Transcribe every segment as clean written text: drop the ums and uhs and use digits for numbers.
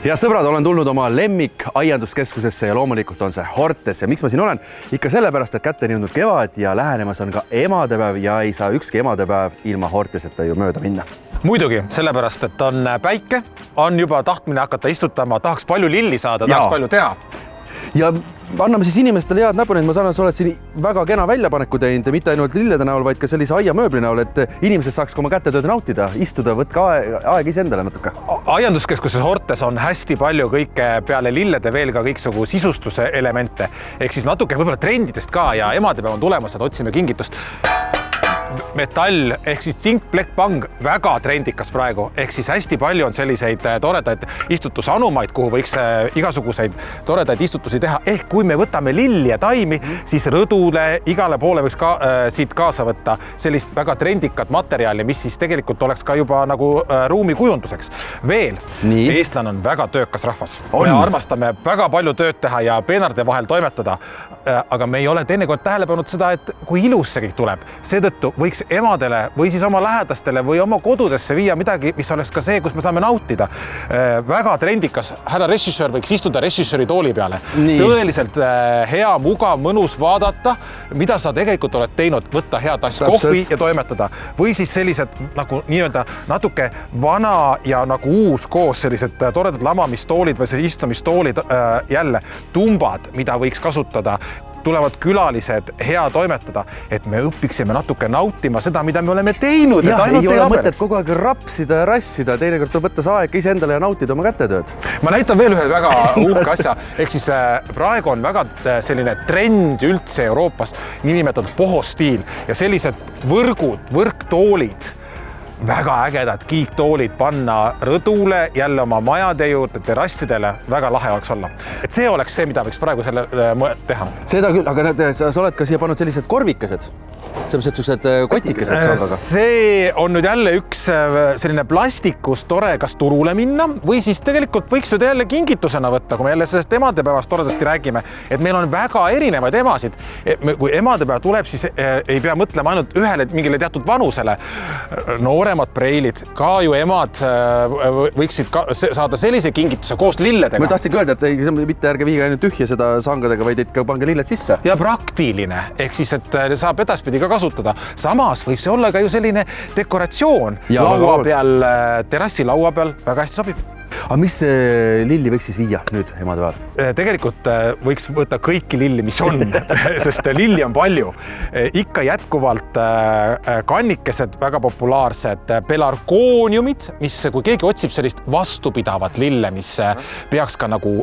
Ja sõbrad, olen tulnud oma lemmik aianduskeskusesse ja loomulikult on see Hortes ja miks ma siin olen? Ikka sellepärast, et kätte on jõudnud kevad ja lähenemas on ka emadepäev ja ei saa ükski emadepäev ilma Horteseta ju mööda minna. Muidugi, sellepärast, et on päike, on juba tahtmine hakata istutama, tahaks palju lilli saada, tahaks palju teha. Ja anname siis inimestele head näpunid, ma saan, et sa oled siin väga kena väljapaneku teinud, mitte ainult lillede näol, vaid ka sellise aiamööbli näol, et inimesed saaks ka oma kätetööd nautida, istuda, võtka aeg ise endale natuke. Aianduskeskuses Hortes on hästi palju kõike peale lillede veel ka kõiksugu sisustuse elemente. Ehk siis natuke võib-olla trendidest ka ja emadepäev on tulemas, et otsime kingitust. Metall ehk siis tsink, plekk, pang, väga trendikas praegu. Ehk siis hästi palju on selliseid toredaid istutusanumaid, kuhu võiks igasuguseid toredaid istutusi teha. Ehk kui me võtame lilli ja taimi, siis rõdule igale poole võiks ka, siit kaasa võtta sellist väga trendikat materjali, mis siis tegelikult oleks ka juba nagu ruumi kujunduseks. Veel, eestlane on väga töökas rahvas. Me armastame väga palju tööd teha ja peenarde vahel toimetada. Aga me ei ole teinekord tähele pannud seda, et kui ilus see kõik tuleb. Seetõttu võiks emadele või siis oma lähedastele või oma kodudesse viia midagi, mis oleks ka see, kus me saame nautida. Väga trendikas. Härra režissöör võiks istuda režissööri tooli peale. Tõeliselt hea, mugav, mõnus vaadata, mida sa tegelikult oled teinud, võtta hea tass kohvi ja toimetada. Või siis sellised nagu nii-öelda natuke vana ja nagu uus koos sellised toredad lamamistoolid või istumistoolid jälle tumbad, mida võiks kasutada. Tulevad külalised hea toimetada, et me õpiksime natuke nautima seda, mida me oleme teinud. Ja, ei ole mõtet kogu aeg rapsida ja rassida, teinekord tuleb võtta see aeg ise endale ja nautida oma kätetööd. Ma näitan veel ühe väga uhke asja. Ehk siis praegu on väga selline trend üldse Euroopas, niinimetatud pohostiil ja sellised võrktoolid, väga ägedad kiiktoolid panna rõdule, jälle oma majade juurde, terassidele, väga lahe oleks olla. Et see oleks see, mida võiks praegu selle teha. Seda küll, aga sa oled ka siia pannud sellised korvikesed, sellised kotikesed saadaga. See on nüüd jälle üks selline plastikus tore kas turule minna või siis tegelikult võiks seda jälle kingitusena võtta, kui me jälle sellest emadepäevast toredasti räägime, et meil on väga erinevaid emasid. Kui emadepäev tuleb, siis ei pea mõtlema ainult ühele mingile teatud vanusele. Nooremad preilid, ka ju emad võiksid saada sellise kingituse koos lilledega. Ma tahtsin öelda, et mitte ärge viige ainult tühja seda sangadega, vaid ikka pange lilled sisse. Ja praktiline, ehk siis, et saab edaspidi ka kasutada. Samas võib see olla ka ju selline dekoratsioon laua peal, terassi laua peal, väga hästi sobib. Aga mis lilli võiks siis viia nüüd emadepäeval? Tegelikult võiks võtta kõiki lilli, mis on, sest lilli on palju. Ikka jätkuvalt kannikesed, väga populaarsed, pelargooniumid, mis kui keegi otsib sellist vastupidavat lille, mis peaks ka nagu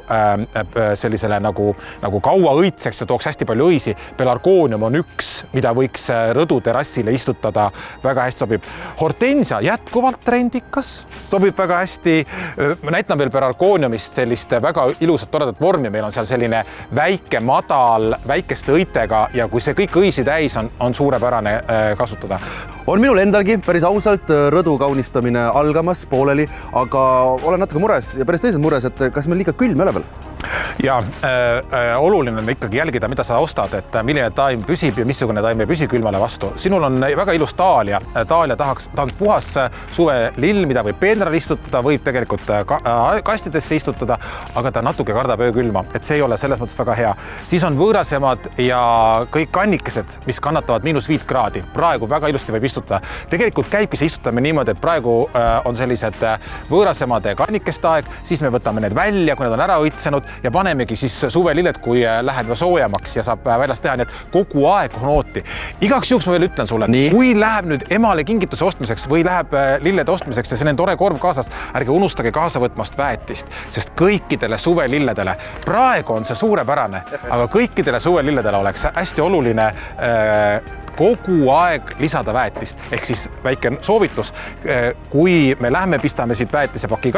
sellisele nagu kaua õitseks ja tooks hästi palju õisi. Pelargoonium on üks, mida võiks rõdu terassile istutada, väga hästi sobib. Hortensia jätkuvalt trendikas, sobib väga hästi. Ma näitan veel pelargooniumist sellist väga ilusat toredat vormi. Meil on seal selline väike madal, väikeste õitega ja kui see kõik õisi täis on suurepärane kasutada. On minul endalgi päris ausalt rõdu kaunistamine algamas pooleli, aga olen natuke mures ja päris tõsiselt mures, et kas meil liiga külm ei ole veel? Ja oluline on ikkagi jälgida, mida sa ostad, et milline taim püsib ja missugune taim ei püsi külmale vastu. Sinul on väga ilus taalia. Taalia ta on puhas suve lill, mida võib peenral istutada, võib tegelikult kastidesse istutada, aga ta natuke kardab öökülma, et see ei ole selles mõttes väga hea. Siis on võõrasemad ja kõik kannikesed, mis kannatavad -5 kraadi. Praegu väga ilusti võib istutada. Tegelikult käibki see istutamine niimoodi, et praegu on sellised võõrasemad kannikeste aeg, siis me võtame need välja, kui need on ära õitsenud ja panemegi siis suvelilled, kui läheb juba soojamaks ja saab väljast teha, nii et kogu aeg on ooti. Igaks juhuks ma veel ütlen sulle, kui läheb nüüd emale kingituse ostmiseks või läheb lillede ostmiseks ja selline tore korv kaasas, ärge unustage kaasa võtmast väetist, sest kõikidele suvelilledele, praegu on see suurepärane, aga kõikidele suvelilledele oleks hästi oluline kogu aeg lisada väetist, ehk siis väike soovitus, kui me lähme, pistame siit väetise paki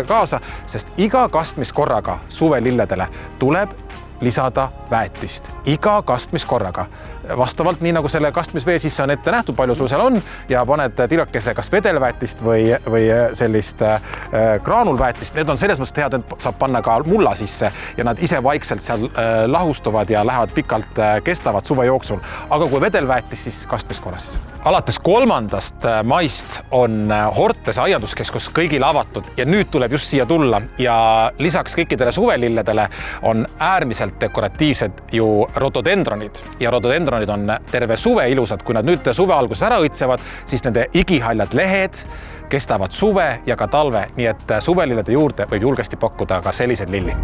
kaasa, sest iga kastmiskorraga suvelilledele tuleb lisada väetist iga kastmiskorraga. Vastavalt nii nagu selle kastmisvee sisse on ette nähtud, palju sul seal on ja paned tirakese kas vedelväetist või sellist graanulväetist. Need on selles mõttes head, et saab panna ka mulla sisse ja nad ise vaikselt seal lahustuvad ja lähevad pikalt, kestavad suve jooksul. Aga kui vedelväetist, siis kastmiskorras. Alates 3. maist on Hortese aianduskeskus kõigile avatud ja nüüd tuleb just siia tulla ja lisaks kõikidele suvelilledele on äärmiselt dekoratiivsed ju rhododendronid ja rhododendronid on terve suve ilusad. Kui nad nüüd suve alguses ära õitsevad, siis nende igihaljad lehed kestavad suve ja ka talve, nii et suvelillede juurde võib julgesti pakkuda ka sellised lilli.